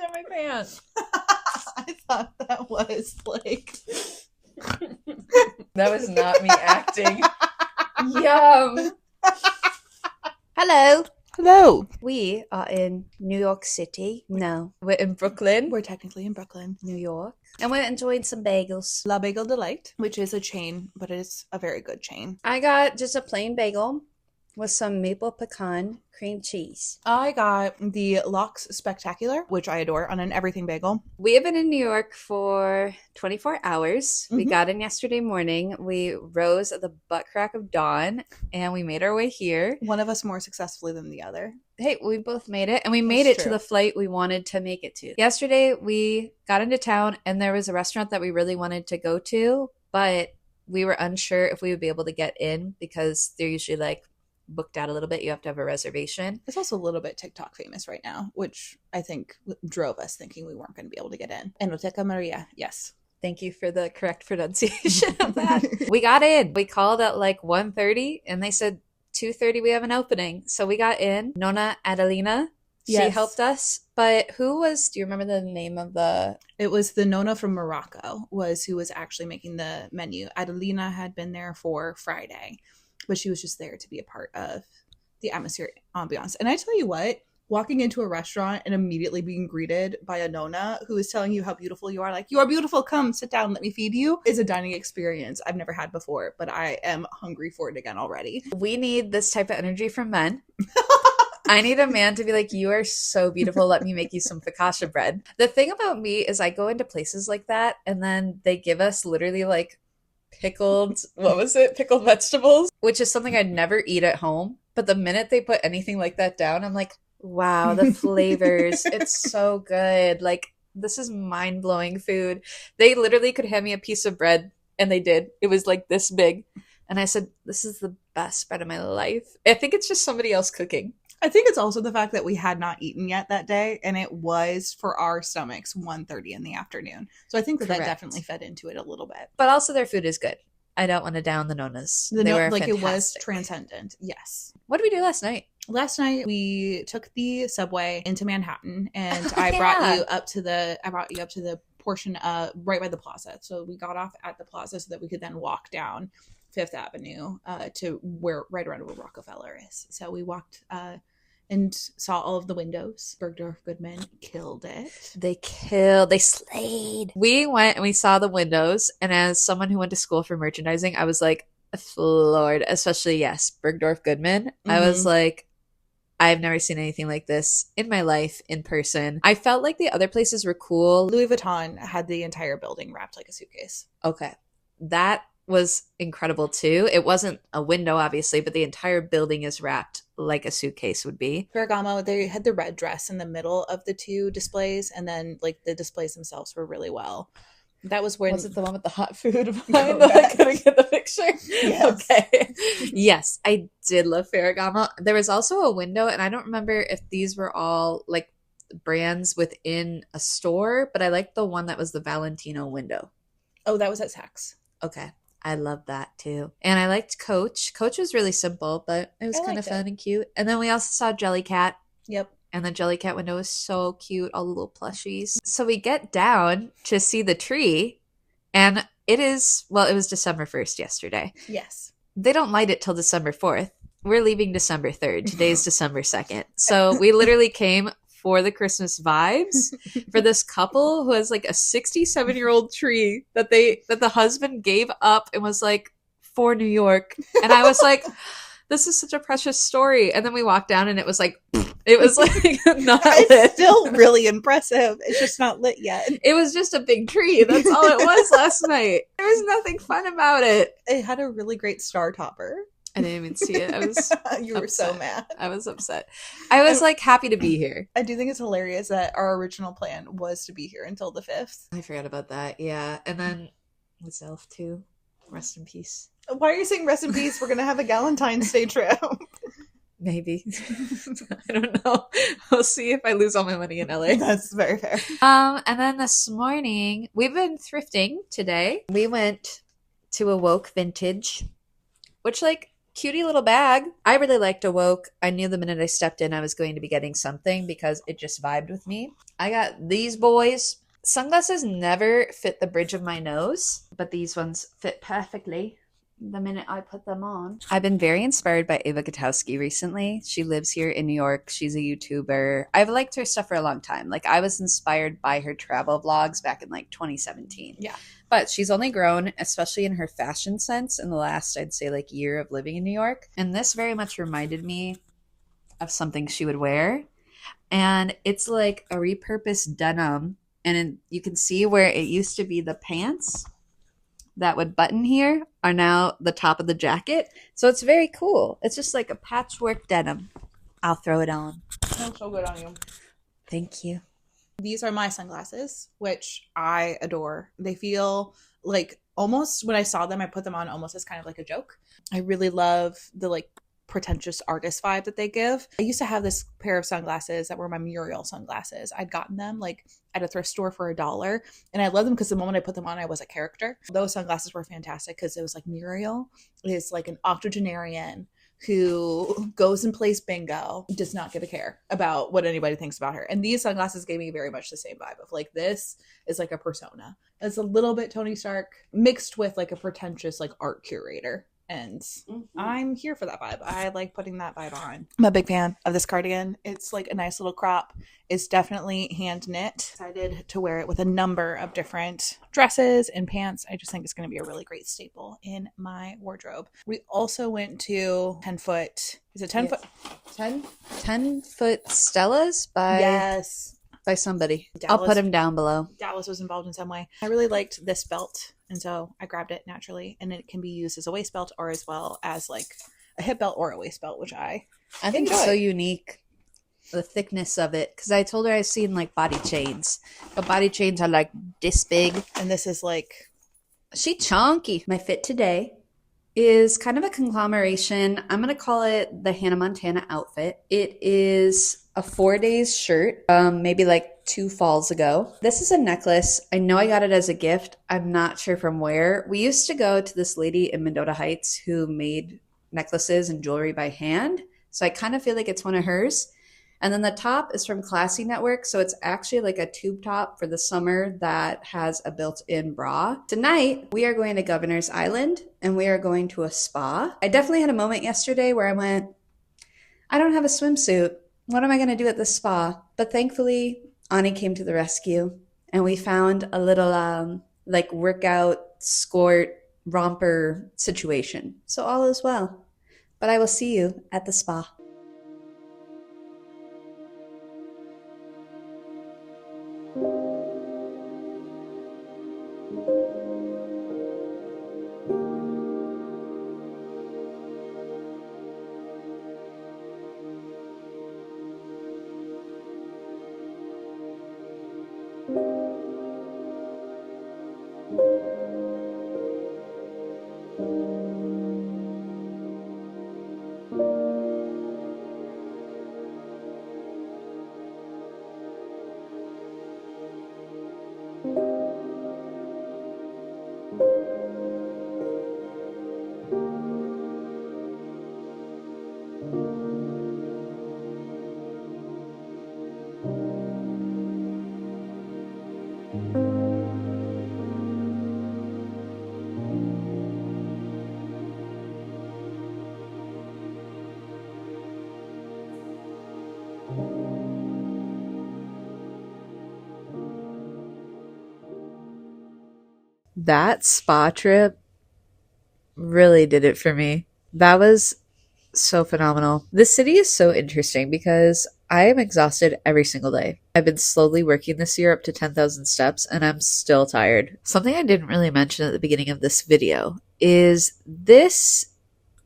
on my pants. I thought that was like... That was not me acting. Yum. Hello. Hello. We are in New York City. No, we're in Brooklyn, We're technically in Brooklyn. New York. And we're enjoying some bagels. La Bagel Delight, which is a chain, but it's a very good chain. I got just a plain bagel with some maple pecan cream cheese. I got the Lox Spectacular, which I adore, on an everything bagel. We have been in New York for 24 hours. We got in yesterday morning. We rose at the butt crack of dawn and we made our way here. One of us more successfully than the other. Hey, we both made it, and we made That's it to true. the flight we wanted to make it to. Yesterday, we got into town, and there was a restaurant that we really wanted to go to, but we were unsure if we would be able to get in because they're usually like booked out a little bit. You have to have a reservation. It's also a little bit TikTok famous right now, which I think drove us thinking we weren't going to be able to get in. Enoteca Maria, yes. Thank you for the correct pronunciation of that. We got in. We called at like 1:30, and they said 2:30 we have an opening. So we got in. Nonna Adelina, she Yes. helped us. But do you remember the name of the... It was the Nonna from Morocco was who was actually making the menu. Adelina had been there for Friday, but she was just there to be a part of the atmosphere ambiance. And I tell you what, walking into a restaurant and immediately being greeted by a Nonna who is telling you how beautiful you are, like, you are beautiful, come sit down, let me feed you, is a dining experience I've never had before, but I am hungry for it again already. We need this type of energy from men. I need a man to be like, you are so beautiful. Let me make you some focaccia bread. The thing about me is I go into places like that and then they give us literally like pickled vegetables, which is something I'd never eat at home. But the minute they put anything like that down, I'm like, wow, the flavors. It's so good. Like, this is mind-blowing food. They literally could hand me a piece of bread, and they did. It was like this big. And I said, this is the best bread of my life. I think it's just somebody else cooking. I think it's also the fact that we had not eaten yet that day, and it was for our stomachs 1:30 in the afternoon. So I think that Correct. definitely fed into it a little bit. But also their food is good. I don't want to down the nonnas. They were It was fantastic. transcendent. Yes. What did we do last night? Last night we took the subway into Manhattan, and I Yeah. brought you up to the portion right by the plaza. So we got off at the plaza so that we could then walk down Fifth Avenue to right around where Rockefeller is. So we walked and saw all of the windows. Bergdorf Goodman killed it. They slayed. We went and we saw the windows, and as someone who went to school for merchandising, I was like floored, especially, yes, Bergdorf Goodman. I was like, I've never seen anything like this in my life in person. I felt like the other places were cool. Louis Vuitton had the entire building wrapped like a suitcase. Okay. That was incredible too. It wasn't a window, obviously, but the entire building is wrapped like a suitcase would be. Ferragamo, they had the red dress in the middle of the two displays, and then like the displays themselves were really well. That was when... Was it the one with the hot food behind Oh, that I yes. couldn't get the picture? Yes. Okay. Yes, I did love Ferragamo. There was also a window, and I don't remember if these were all like brands within a store, but I liked the one that was the Valentino window. Oh, that was at Saks. Okay. I love that too. And I liked Coach. Coach was really simple, but it was I kind of liked fun and cute. And then we also saw Jellycat. Yep. And the Jellycat window was so cute, all the little plushies. So we get down to see the tree, and it was December 1st yesterday. Yes. They don't light it till December 4th. We're leaving December 3rd. Today's December 2nd. So we literally came for the Christmas vibes for this couple who has like a 67-year-old tree that the husband gave up and was like, for New York. And I was like, this is such a precious story. And then we walked down and it was like not It's lit. still really impressive. It's just not lit yet. It was just a big tree. That's all it was last night. There was nothing fun about it. It had a really great star topper. I didn't even see it. I was You were so upset. mad. I was upset. I was like happy to be here. I do think it's hilarious that our original plan was to be here until the 5th. I forgot about that. Yeah. And then with Elf too. Rest in peace. Why are you saying rest in peace? We're going to have a Galentine's Day trip. Maybe. I don't know. We'll see if I lose all my money in LA. That's very fair. And then this morning, we've been thrifting today. We went to Awoke Vintage, which like cutie little bag. I really liked Awoke. I knew the minute I stepped in I was going to be getting something because it just vibed with me. I got these boys. Sunglasses never fit the bridge of my nose, but these ones fit perfectly the minute I put them on. I've been very inspired by Ava Gutowski recently. She lives here in New York. She's a YouTuber. I've liked her stuff for a long time. Like, I was inspired by her travel vlogs back in like 2017. Yeah. But she's only grown, especially in her fashion sense, in the last, I'd say, like year of living in New York. And this very much reminded me of something she would wear. And it's like a repurposed denim. And you can see where it used to be the pants that would button here are now the top of the jacket. So it's very cool. It's just like a patchwork denim. I'll throw it on. Smells so good on you. Thank you. These are my sunglasses, which I adore. They feel like almost, when I saw them, I put them on almost as kind of like a joke. I really love the like pretentious artist vibe that they give. I used to have this pair of sunglasses that were my Muriel sunglasses. I'd gotten them like at a thrift store for $1, and I love them because the moment I put them on, I was a character. Those sunglasses were fantastic because it was like Muriel is like an octogenarian who goes and plays bingo, does not give a care about what anybody thinks about her. And these sunglasses gave me very much the same vibe of like, this is like a persona. It's a little bit Tony Stark mixed with like a pretentious like art curator. And I'm here for that vibe. I like putting that vibe on. I'm a big fan of this cardigan. It's like a nice little crop. It's definitely hand knit. Excited to wear it with a number of different dresses and pants. I just think it's going to be a really great staple in my wardrobe. We also went to 10 foot. Is it 10 foot? 10 foot Stellas by somebody. Dallas. I'll put him down below. Dallas was involved in some way. I really liked this belt, and so I grabbed it naturally. And it can be used as a waist belt or as well as like a hip belt or a waist belt, which I think enjoy. It's so unique, the thickness of it. Because I told her I've seen like body chains, but body chains are like this big, and this is like she chunky. My fit today is kind of a conglomeration. I'm gonna call it the Hannah Montana outfit. It is a 4 days shirt, maybe like 2 falls ago. This is a necklace. I know I got it as a gift. I'm not sure from where. We used to go to this lady in Mendota Heights who made necklaces and jewelry by hand. So I kind of feel like it's one of hers. And then the top is from Classy Network. So it's actually like a tube top for the summer that has a built-in bra. Tonight, we are going to Governor's Island and we are going to a spa. I definitely had a moment yesterday where I went, I don't have a swimsuit. What am I going to do at the spa? But thankfully, Ani came to the rescue and we found a little like workout, skort, romper situation. So all is well. But I will see you at the spa. That spa trip really did it for me. That was so phenomenal. This city is so interesting because I am exhausted every single day. I've been slowly working this year up to 10,000 steps and I'm still tired. Something I didn't really mention at the beginning of this video is this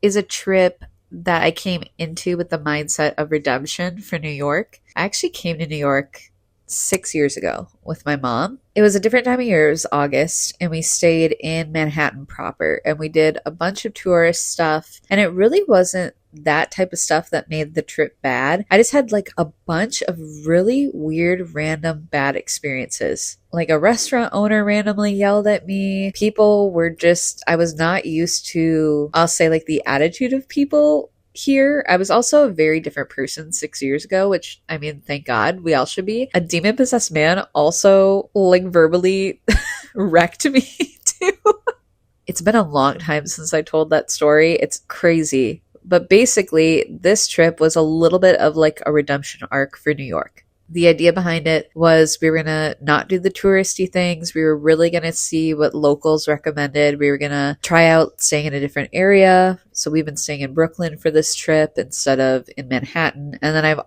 is a trip that I came into with the mindset of redemption for New York. I actually came to New York 6 years ago with my mom. It was a different time of year. It was August, and we stayed in Manhattan proper, and we did a bunch of tourist stuff. And it really wasn't that type of stuff that made the trip bad. I just had like a bunch of really weird, random, bad experiences. Like a restaurant owner randomly yelled at me. People were just, I was not used to, I'll say, like the attitude of people here. I was also a very different person 6 years ago, which, I mean, thank God we all should be. A demon possessed man also like verbally wrecked me too. It's been a long time since I told that story. It's crazy. But basically, this trip was a little bit of like a redemption arc for New York. The idea behind it was we were going to not do the touristy things. We were really going to see what locals recommended. We were going to try out staying in a different area. So we've been staying in Brooklyn for this trip instead of in Manhattan. And then I've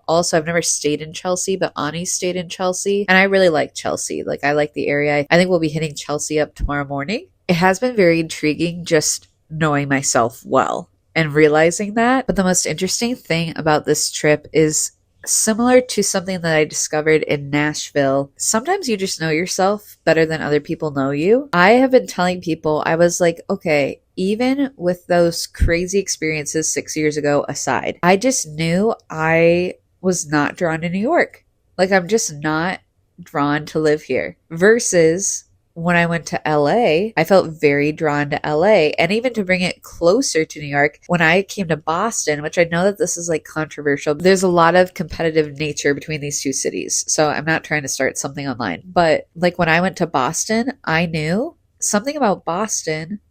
never stayed in Chelsea, but Ani stayed in Chelsea. And I really like Chelsea. Like, I like the area. I think we'll be hitting Chelsea up tomorrow morning. It has been very intriguing just knowing myself well and realizing that. But the most interesting thing about this trip is similar to something that I discovered in Nashville. Sometimes you just know yourself better than other people know you. I have been telling people, I was like, okay, even with those crazy experiences 6 years ago aside, I just knew I was not drawn to New York. Like, I'm just not drawn to live here. Versus when I went to LA, I felt very drawn to LA. And even to bring it closer to New York, when I came to Boston, which I know that this is like controversial, there's a lot of competitive nature between these two cities. So I'm not trying to start something online. But like when I went to Boston, I knew something about Boston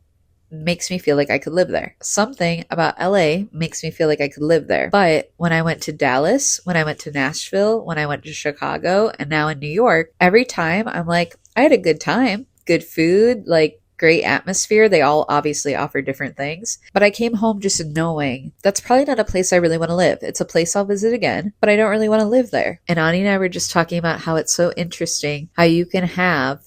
makes me feel like I could live there. Something about LA makes me feel like I could live there. But when I went to Dallas, when I went to Nashville, when I went to Chicago, and now in New York, every time I'm like, I had a good time, good food, like great atmosphere. They all obviously offer different things. But I came home just knowing that's probably not a place I really want to live. It's a place I'll visit again, but I don't really want to live there. And Ani and I were just talking about how it's so interesting how you can have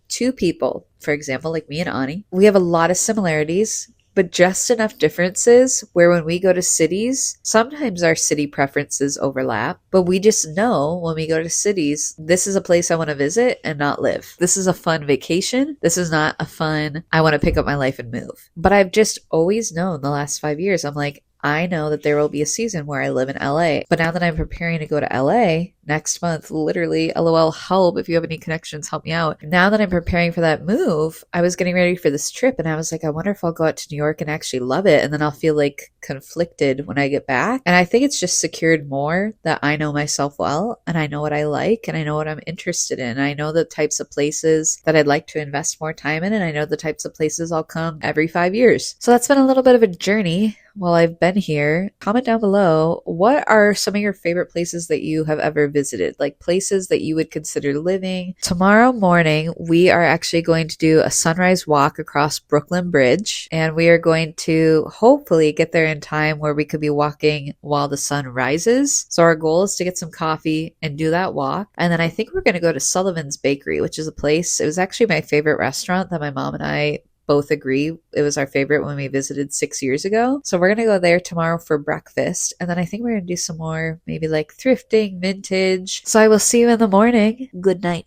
two people, for example, like me and Ani, we have a lot of similarities, but just enough differences where when we go to cities, sometimes our city preferences overlap, but we just know when we go to cities, this is a place I want to visit and not live. This is a fun vacation. This is not a fun, I want to pick up my life and move. But I've just always known the last 5 years, I'm like, I know that there will be a season where I live in LA. But now that I'm preparing to go to LA next month, literally, LOL, help. If you have any connections, help me out. Now that I'm preparing for that move, I was getting ready for this trip and I was like, I wonder if I'll go out to New York and actually love it. And then I'll feel like conflicted when I get back. And I think it's just secured more that I know myself well and I know what I like and I know what I'm interested in. I know the types of places that I'd like to invest more time in. And I know the types of places I'll come every 5 years. So that's been a little bit of a journey while I've been here. Comment down below, what are some of your favorite places that you have ever visited? Like places that you would consider living. Tomorrow morning, we are actually going to do a sunrise walk across Brooklyn Bridge, and we are going to hopefully get there in time where we could be walking while the sun rises. So our goal is to get some coffee and do that walk. And then I think we're going to go to Sullivan's Bakery, which is a place, it was actually my favorite restaurant that my mom and I both agree it was our favorite when we visited 6 years ago. So we're going to go there tomorrow for breakfast. And then I think we're going to do some more, maybe like thrifting, vintage. So I will see you in the morning. Good night.